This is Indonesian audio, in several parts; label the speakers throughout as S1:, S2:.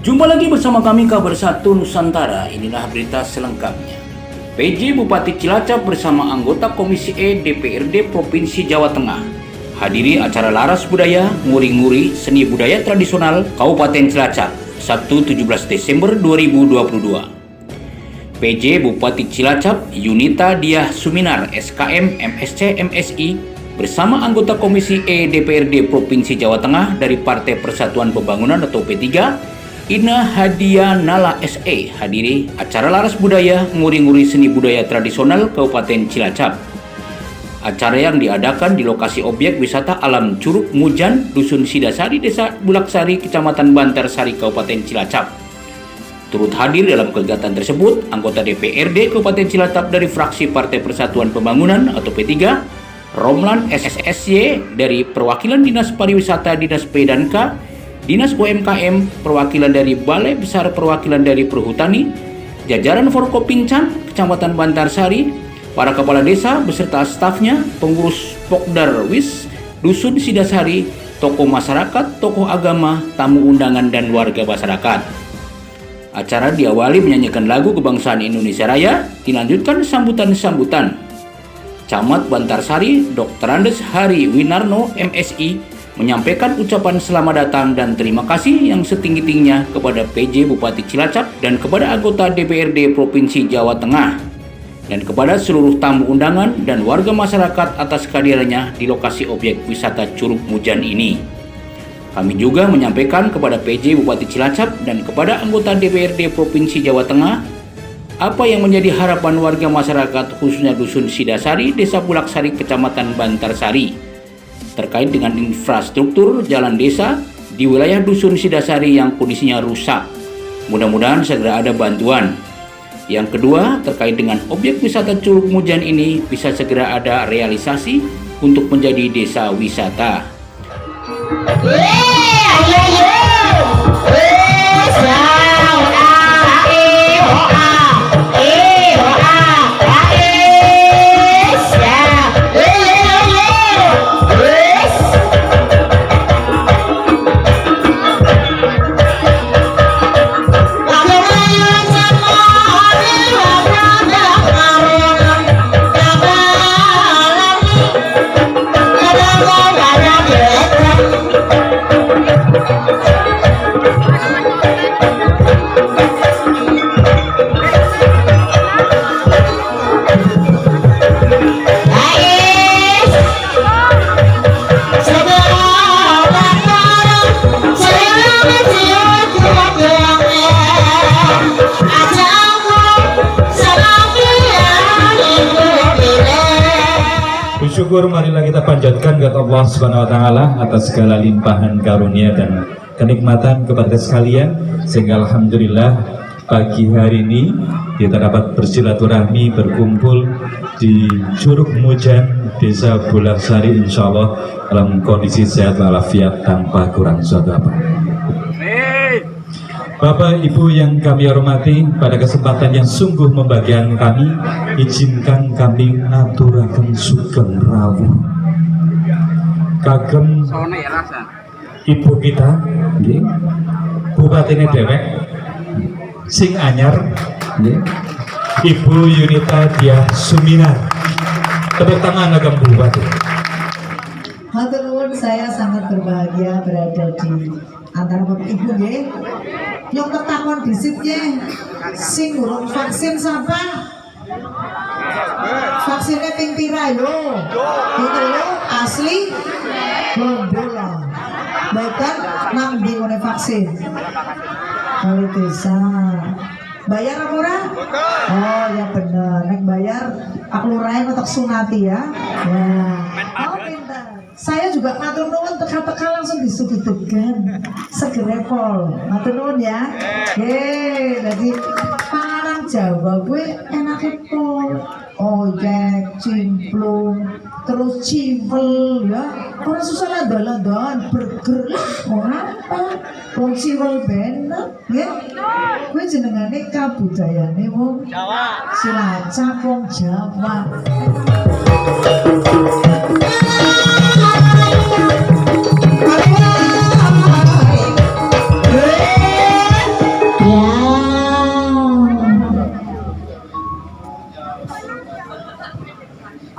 S1: Jumpa lagi bersama kami Kabar 1 Nusantara. Inilah berita selengkapnya. PJ Bupati Cilacap bersama anggota Komisi E DPRD Provinsi Jawa Tengah hadiri acara Laras Budaya Nguri-Nguri Seni Budaya Tradisional Kabupaten Cilacap, Sabtu 17 Desember 2022. PJ Bupati Cilacap Yunita Diah Suminar SKM MSc MSI bersama anggota Komisi E DPRD Provinsi Jawa Tengah dari Partai Persatuan Pembangunan atau P3 Ina Hadia Nala SE hadiri acara Laras Budaya Nguri-Nguri Seni Budaya Tradisional Kabupaten Cilacap. Acara yang diadakan di lokasi objek wisata alam Curug Mujan, Dusun Sidasari, Desa Bulaksari, Kecamatan Bantarsari, Kabupaten Cilacap. Turut hadir dalam kegiatan tersebut anggota DPRD Kabupaten Cilacap dari fraksi Partai Persatuan Pembangunan atau P3, Romlan SSY dari perwakilan Dinas Pariwisata, Dinas P&K, Dinas UMKM, perwakilan dari Balai Besar Perwakilan dari Perhutani, jajaran Forkopimcam, Kecamatan Bantarsari, para kepala desa beserta stafnya, pengurus Pokdarwis, Dusun Sidasari, tokoh masyarakat, tokoh agama, tamu undangan, dan warga masyarakat. Acara diawali menyanyikan lagu kebangsaan Indonesia Raya, dilanjutkan sambutan-sambutan. Camat Bantarsari, Dr. Andes Hari Winarno, MSI, menyampaikan ucapan selamat datang dan terima kasih yang setinggi-tingginya kepada PJ Bupati Cilacap dan kepada anggota DPRD Provinsi Jawa Tengah dan kepada seluruh tamu undangan dan warga masyarakat atas kehadirannya di lokasi objek wisata Curug Mujan ini. Kami juga menyampaikan kepada PJ Bupati Cilacap dan kepada anggota DPRD Provinsi Jawa Tengah apa yang menjadi harapan warga masyarakat khususnya Dusun Sidasari, Desa Bulaksari, Kecamatan Bantarsari terkait dengan infrastruktur jalan desa di wilayah Dusun Sidasari yang kondisinya rusak. Mudah-mudahan segera ada bantuan. Yang kedua, terkait dengan objek wisata Curug Mujan ini bisa segera ada realisasi untuk menjadi desa wisata.
S2: Syukur marilah kita panjatkan kepada Allah Subhanahu wa taala atas segala limpahan karunia dan kenikmatan kepada sekalian, sehingga alhamdulillah pagi hari ini kita dapat bersilaturahmi berkumpul di Curug Mujan Desa Bulaksari, insyaallah dalam kondisi sehat walafiat tanpa kurang suatu apa. Bapak Ibu yang kami hormati, pada kesempatan yang sungguh membahagiakan kami, izinkan kami ngaturaken sugeng rawuh kagem ibu kita, Bupatine dewek sing anyar, Ibu Yunita Diah Suminar. Tepuk tangan agam Bupati.
S3: Hatur nuwun, saya sangat berbahagia berada di antara Bapak Ibu nggih. Yang ketakon disitnya sing urung vaksin sapa? Vaksinnya ping pira lho? Gitu lho, asli bola. Bahkan nang ndi ngene vaksin. Kali desa. Bayar apa ora? Oh ya bener, nek bayar Pak Lurah untuk sunati ya. Ya. Oh pintar. Saya juga matur nuwun teka-teka langsung disuguhkan segera pol. Matur nuwun ya. Jadi panganan Jawa gue enaknya pol. Ojek, cimplung, terus civel ya. Orang susah lada-ladaan, burger lah, mau apa? Wong civel bener, ya. Gue jenengane kabudayane wong Jawa. Cilacap wong Jawa.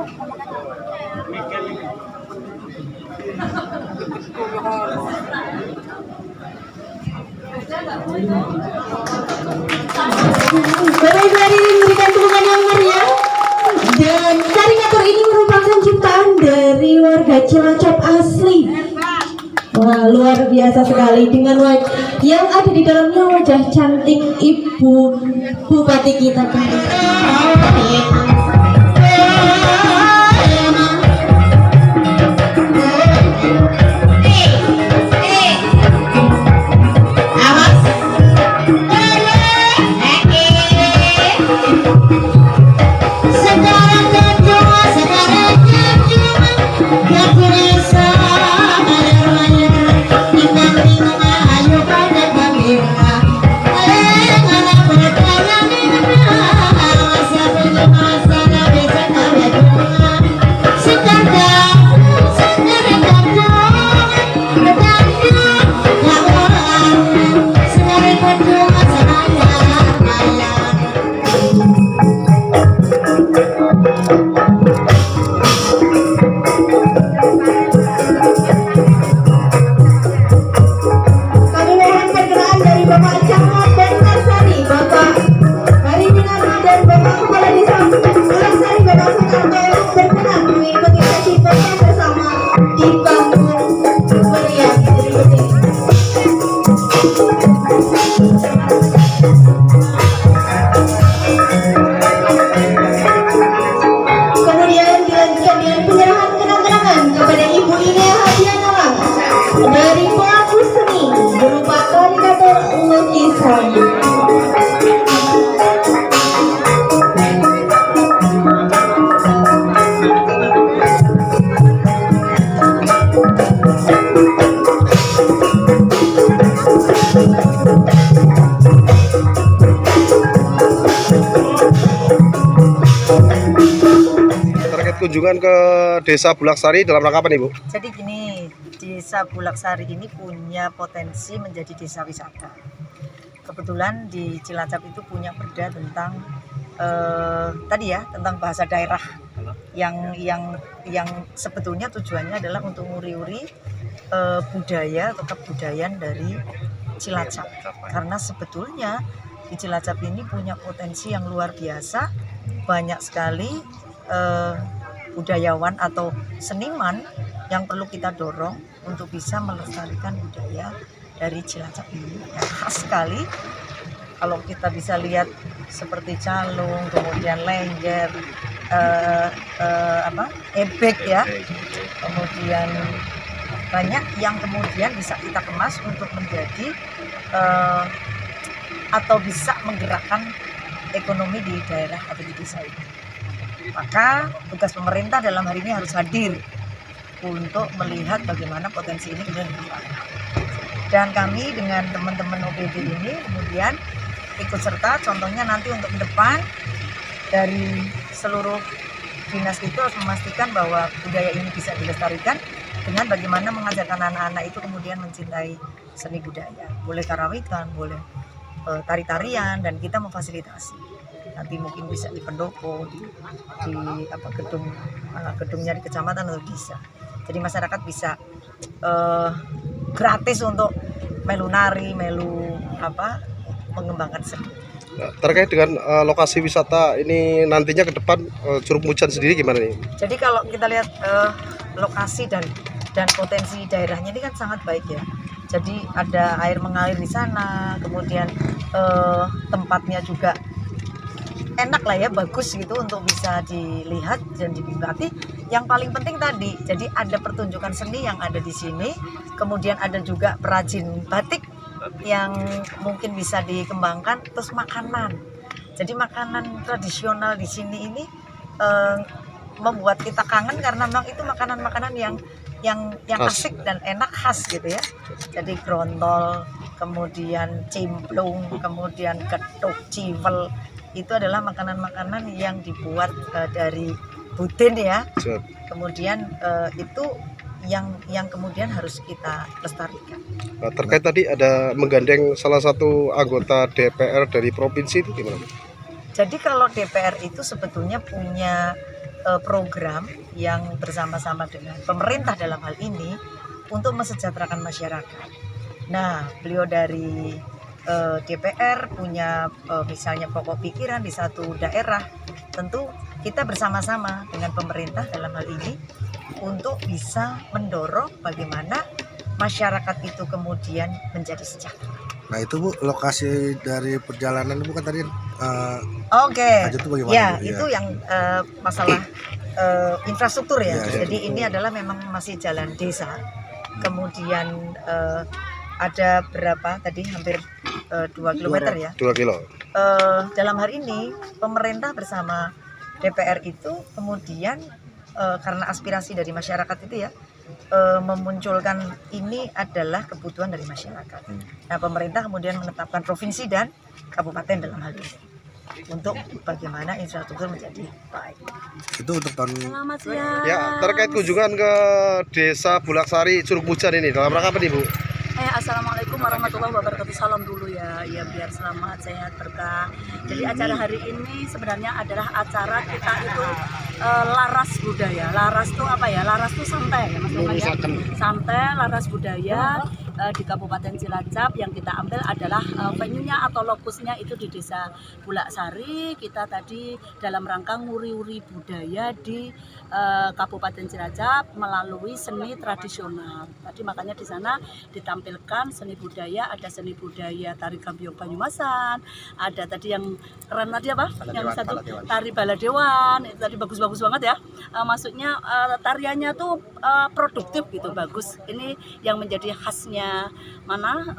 S4: Bapak Ibu hadirin berikan tepukan yang meriah. Dan karikatur ini merupakan ciptaan dari warga Cilacap asli. Wah, luar biasa sekali dengan yang ada di dalamnya wajah cantik Ibu Bupati kita.
S5: Kunjungan ke Desa Bulaksari dalam rangka apa nih, Bu?
S6: Jadi gini, Desa Bulaksari ini punya potensi menjadi desa wisata. Kebetulan di Cilacap itu punya perda tentang tadi ya, tentang bahasa daerah yang sebetulnya tujuannya adalah untuk nguri-uri budaya atau kebudayaan dari Cilacap. Karena sebetulnya di Cilacap ini punya potensi yang luar biasa, banyak sekali budayawan atau seniman yang perlu kita dorong untuk bisa melestarikan budaya dari Cilacap ini yang khas sekali. Kalau kita bisa lihat seperti calung, kemudian lengger, ebek ya, kemudian banyak yang kemudian bisa kita kemas untuk menjadi atau bisa menggerakkan ekonomi di daerah atau di desa ini. Maka tugas pemerintah dalam hari ini harus hadir untuk melihat bagaimana potensi ini kemudian dikembangkan. Dan kami dengan teman-teman OPD ini kemudian ikut serta, contohnya nanti untuk ke depan dari seluruh dinas itu harus memastikan bahwa budaya ini bisa dilestarikan dengan bagaimana mengajarkan anak-anak itu kemudian mencintai seni budaya. Boleh karawitan, boleh tari-tarian, dan kita memfasilitasi. Nanti mungkin bisa di pendopo, di gedungnya di kecamatan atau desa. Jadi masyarakat bisa gratis untuk melu nari, mengembangkan seni.
S5: Nah, terkait dengan lokasi wisata ini nantinya ke depan Curug Mujan sendiri gimana nih?
S6: Jadi kalau kita lihat lokasi dan potensi daerahnya ini kan sangat baik ya. Jadi ada air mengalir di sana, kemudian tempatnya juga enak lah ya, bagus gitu untuk bisa dilihat dan dinikmati. Yang paling penting tadi, jadi ada pertunjukan seni yang ada di sini, kemudian ada juga perajin batik yang mungkin bisa dikembangkan, terus makanan. Jadi makanan tradisional di sini ini membuat kita kangen karena memang itu makanan-makanan yang asik dan enak, khas gitu ya. Jadi grontol, kemudian cimplung, kemudian getuk, civel, itu adalah makanan-makanan yang dibuat dari budin ya. Kemudian itu yang kemudian harus kita lestarikan.
S5: Nah, terkait tadi ada menggandeng salah satu anggota DPR dari provinsi itu gimana?
S6: Jadi kalau DPR itu sebetulnya punya program yang bersama-sama dengan pemerintah dalam hal ini untuk mesejahterakan masyarakat. Nah, beliau dari DPR punya misalnya pokok pikiran di satu daerah, tentu kita bersama-sama dengan pemerintah dalam hal ini untuk bisa mendorong bagaimana masyarakat itu kemudian menjadi sejahtera.
S5: Nah itu Bu, lokasi dari perjalanan Bu kan tadi
S6: Oke,
S5: itu bagaimana,
S6: ya
S5: Bu?
S6: itu yang masalah infrastruktur ya.
S5: Ya,
S6: Jadi ini adalah memang masih jalan desa. Kemudian ada berapa tadi hampir 2 kilometer ya.
S5: 2 kilo.
S6: Dalam hal ini pemerintah bersama DPR itu kemudian karena aspirasi dari masyarakat itu ya memunculkan ini adalah kebutuhan dari masyarakat. Nah, pemerintah kemudian menetapkan provinsi dan kabupaten dalam hal ini untuk bagaimana infrastruktur menjadi baik.
S5: Itu untuk tahun.
S4: Selamat siang.
S5: Ya, terkait kunjungan ke Desa Bulaksari Curug Mujan ini dalam rangka apa nih Bu?
S7: Assalamualaikum warahmatullahi wabarakatuh. Salam dulu ya biar selamat, sehat, berkah. Jadi acara hari ini sebenarnya adalah acara kita itu laras budaya. Laras itu apa ya? Laras itu santai ya Mas Roman ya. Santai, laras budaya di Kabupaten Cilacap. Yang kita ambil adalah venue-nya atau lokusnya itu di Desa Bulaksari. Kita tadi dalam rangka nguri-uri budaya di Kabupaten Cilacap melalui seni tradisional. Tadi makanya di sana ditampilkan seni budaya, ada seni budaya tari Gambyong Banyumasan, ada tadi yang keren tadi apa? Yang satu tari Baladewan, itu tadi bagus-bagus banget ya. Maksudnya tariannya tuh produktif gitu, bagus. Ini yang menjadi khasnya mana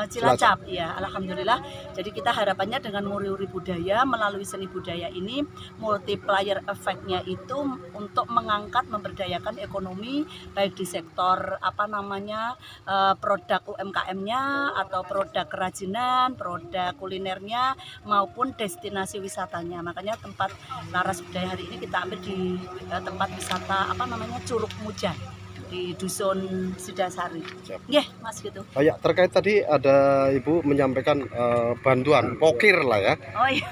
S7: Cilacap ya, alhamdulillah. Jadi kita harapannya dengan nguri-uri budaya melalui seni budaya ini multiplier efeknya itu untuk mengangkat, memberdayakan ekonomi baik di sektor apa namanya produk UMKM-nya atau produk kerajinan, produk kulinernya maupun destinasi wisatanya. Makanya tempat laras budaya hari ini kita ambil di tempat wisata apa namanya Curug Mujan di Dusun Sidasari. Nggih, Mas gitu.
S5: Oh ya, terkait tadi ada Ibu menyampaikan bantuan pokir lah ya.
S7: Oh iya.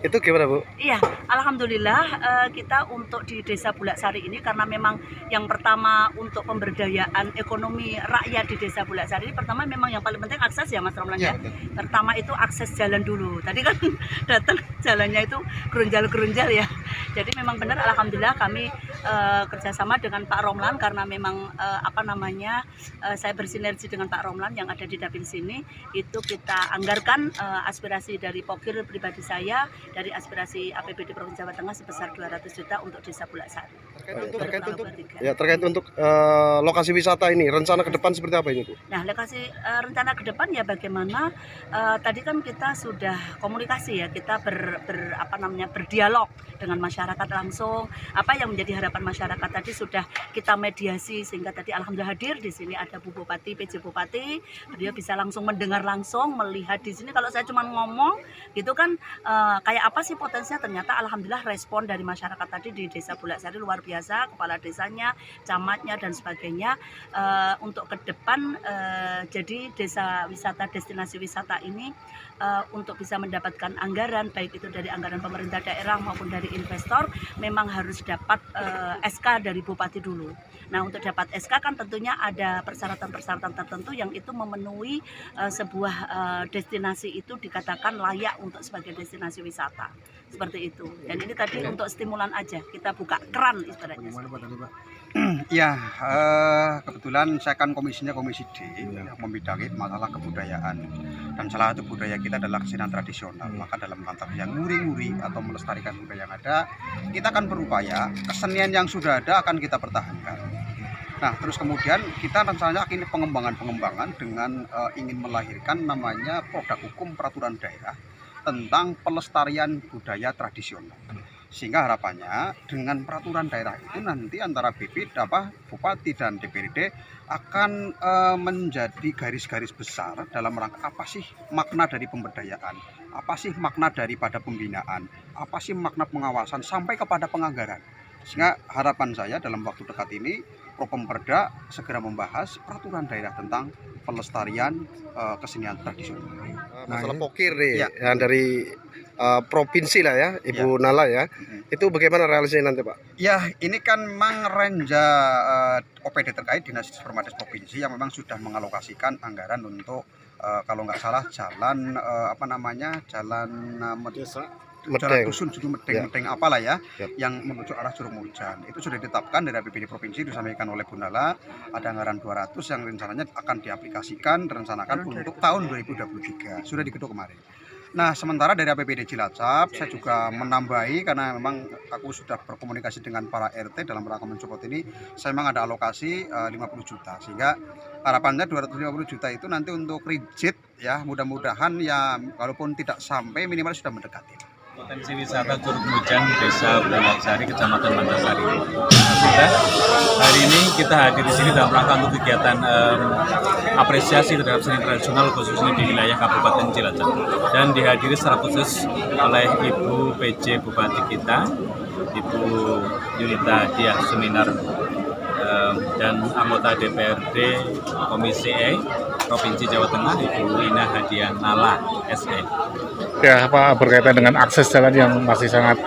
S5: Itu gimana Bu?
S7: Iya, alhamdulillah kita untuk di Desa Bulaksari ini karena memang yang pertama untuk pemberdayaan ekonomi rakyat di Desa Bulaksari ini pertama memang yang paling penting akses ya Mas Romlan ya. Pertama itu akses jalan dulu. Tadi kan datang jalannya itu gerunjal-gerunjal ya. Jadi memang benar alhamdulillah kami kerjasama dengan Pak Romlan karena memang saya bersinergi dengan Pak Romlan yang ada di dapil sini. Itu kita anggarkan aspirasi dari pokir pribadi saya, dari aspirasi APBD Provinsi Jawa Tengah sebesar 200 juta untuk Desa Bulaksari.
S5: Terkait untuk lokasi wisata ini, rencana ke depan seperti apa ini Bu?
S7: Nah, lokasi rencana ke depan ya bagaimana tadi kan kita sudah komunikasi ya, kita berdialog dengan masyarakat langsung. Apa yang menjadi harapan masyarakat tadi sudah kita mediasi sehingga tadi alhamdulillah hadir di sini ada Bu Bupati, PJ Bupati. Beliau bisa langsung mendengar langsung, melihat di sini. Kalau saya cuma ngomong gitu kan kayak apa sih potensinya, ternyata alhamdulillah respon dari masyarakat tadi di Desa Bulaksari luar biasa, kepala desanya, camatnya dan sebagainya. Untuk ke depan jadi desa wisata, destinasi wisata ini untuk bisa mendapatkan anggaran baik itu dari anggaran pemerintah daerah maupun dari investor memang harus dapat SK dari Bupati dulu. Nah, untuk dapat SK kan tentunya ada persyaratan-persyaratan tertentu yang itu memenuhi sebuah destinasi itu dikatakan layak untuk sebagai destinasi wisata. Seperti itu. Dan ini tadi untuk stimulan aja, kita buka keran ibaratnya.
S8: Ya, kebetulan saya kan komisinya Komisi D, membidangi masalah kebudayaan. Dan salah satu budaya kita adalah kesenian tradisional. Maka dalam konteks yang nguri-nguri atau melestarikan budaya yang ada, kita akan berupaya kesenian yang sudah ada akan kita pertahankan. Nah, terus kemudian kita rencananya ini pengembangan dengan ingin melahirkan namanya produk hukum peraturan daerah tentang pelestarian budaya tradisional. Sehingga harapannya dengan peraturan daerah itu nanti antara Bupati dan DPRD akan menjadi garis-garis besar dalam rangka apa sih makna dari pemberdayaan, apa sih makna daripada pembinaan, apa sih makna pengawasan sampai kepada penganggaran. Sehingga harapan saya dalam waktu dekat ini Propemperda segera membahas peraturan daerah tentang pelestarian kesenian tradisional.
S5: Masalah pokir nih, yang dari provinsi lah ya, Ibu Nala ya. Itu bagaimana realisasinya nanti Pak?
S8: Ya, ini kan memang renja OPD terkait Dinas Permades Provinsi yang memang sudah mengalokasikan anggaran untuk kalau nggak salah jalan jalan
S5: Medeng.
S8: dusun jadi Medeng apalah ya, yang menuju arah Curug Mujan. Itu sudah ditetapkan dari APBD provinsi, disampaikan oleh Bu Nala, ada anggaran 200 yang rencananya akan diaplikasikan, direncanakan untuk tahun 2023. Sudah diketuk kemarin. Nah, sementara dari APBD Cilacap, saya juga menambahi karena memang aku sudah berkomunikasi dengan para RT dalam rangka mensupport ini, saya memang ada alokasi 50 juta. Sehingga harapannya 250 juta itu nanti untuk rigid ya, mudah-mudahan ya walaupun tidak sampai minimal sudah mendekati.
S2: Potensi wisata Curug Mujan, Desa Bulaksari, Kecamatan Bantarsari. Sudah hari ini kita hadir di sini dalam rangka untuk kegiatan apresiasi terhadap seni tradisional khususnya di wilayah Kabupaten Cilacap, dan dihadiri secara khusus oleh Ibu PJ Bupati kita, Ibu Yunita Diah Suminar, dan anggota DPRD Komisi E Provinsi Jawa Tengah, Ibu Ina Hadiah Nala SE.
S9: Ya, Pak, berkaitan dengan akses jalan yang masih sangat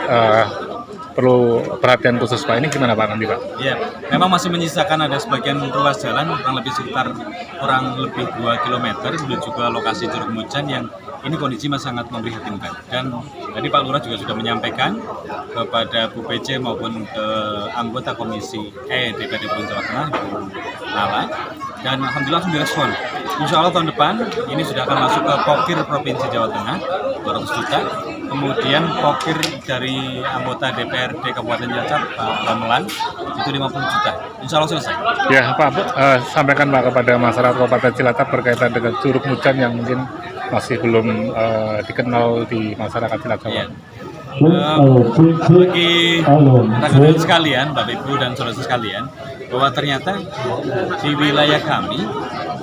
S9: perlu perhatian khusus Pak, ini gimana Pak nanti Pak?
S2: Ya, memang masih menyisakan ada sebagian ruas jalan kurang lebih 2 km menuju ke lokasi Curug Mujan yang ini kondisi masih sangat memprihatinkan. Dan tadi Pak Lurah juga sudah menyampaikan kepada Bu PJ maupun ke anggota Komisi E DPRD Provinsi Jawa Tengah, Ibu Nala, dan alhamdulillah langsung direspon. Insya Allah tahun depan ini sudah akan masuk ke Pokir Provinsi Jawa Tengah 200 juta. Kemudian Pokir dari anggota DPRD Kabupaten Cilacap Pak Gamelan itu 50 juta. Insya Allah selesai.
S9: Ya Pak, sampaikan Pak kepada masyarakat Kabupaten Cilacap berkaitan dengan Curug Mujan yang mungkin masih belum dikenal di masyarakat Cilacap.
S2: Ya. Bagi rekan-rekan sekalian, Bapak Ibu dan saudara sekalian, bahwa ternyata di wilayah kami,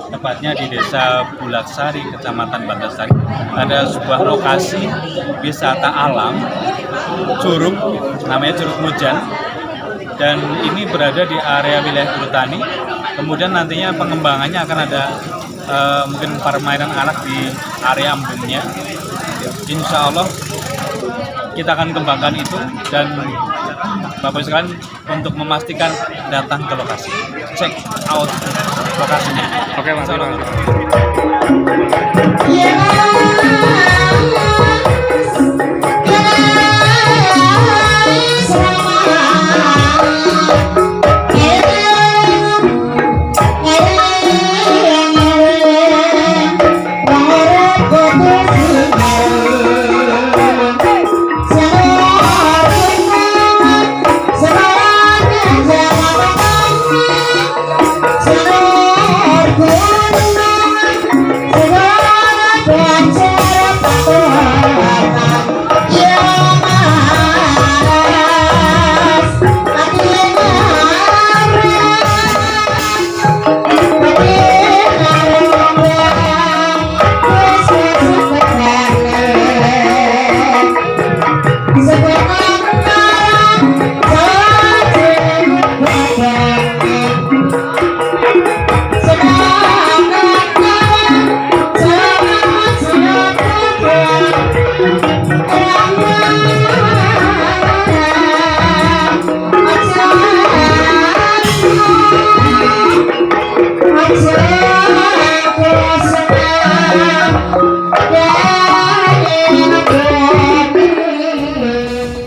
S2: tepatnya di Desa Bulaksari, Kecamatan Bantarsari, ada sebuah lokasi wisata alam curug, namanya Curug Mujan, dan ini berada di area wilayah Brutani. Kemudian nantinya pengembangannya akan ada mungkin permainan anak di area embunnya. Insya Allah kita akan kembangkan itu, dan Bapak sekalian untuk memastikan datang ke lokasi, check out lokasinya.
S9: Oke, Mas.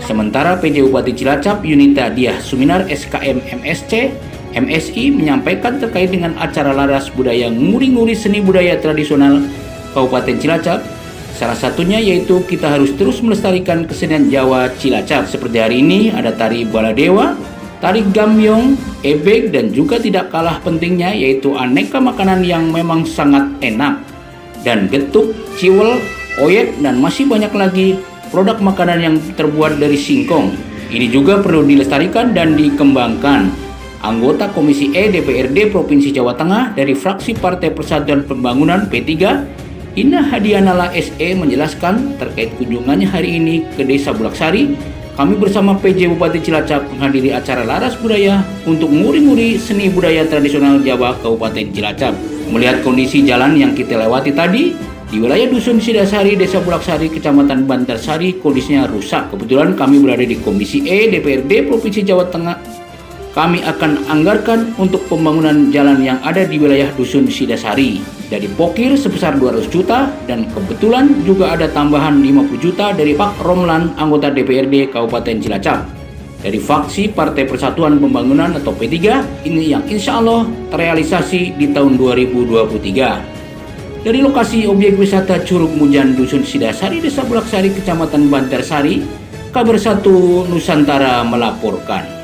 S1: Sementara PJ Bupati Cilacap Yunita Diah Suminar SKM MSC MSI menyampaikan terkait dengan acara laras budaya nguri-nguri seni budaya tradisional Kabupaten Cilacap. Salah satunya yaitu kita harus terus melestarikan kesenian Jawa Cilacap. Seperti hari ini ada tari baladewa, tari gambyong, ebek, dan juga tidak kalah pentingnya yaitu aneka makanan yang memang sangat enak, dan getuk, ciwel, oyek, dan masih banyak lagi produk makanan yang terbuat dari singkong. Ini juga perlu dilestarikan dan dikembangkan. Anggota Komisi E DPRD Provinsi Jawa Tengah dari fraksi Partai Persatuan Pembangunan P3, Ina Hadiah Nala SE menjelaskan terkait kunjungannya hari ini ke Desa Bulaksari. Kami bersama PJ Bupati Cilacap menghadiri acara laras budaya untuk nguri-nguri seni budaya tradisional Jawa Kabupaten Cilacap. Melihat kondisi jalan yang kita lewati tadi, Di wilayah Dusun Sidasari, Desa Bulaksari, Kecamatan Bantarsari, kondisinya rusak. Kebetulan kami berada di Komisi E DPRD Provinsi Jawa Tengah. Kami akan anggarkan untuk pembangunan jalan yang ada di wilayah Dusun Sidasari dari Pokir sebesar 200 juta dan kebetulan juga ada tambahan 50 juta dari Pak Romlan, anggota DPRD Kabupaten Cilacap. Dari faksi Partai Persatuan Pembangunan atau P3, ini yang insya Allah terrealisasi di tahun 2023. Dari lokasi objek wisata Curug Mujan Dusun Sidasari, Desa Bulaksari, Kecamatan Bantarsari, Kabar 1 Nusantara melaporkan.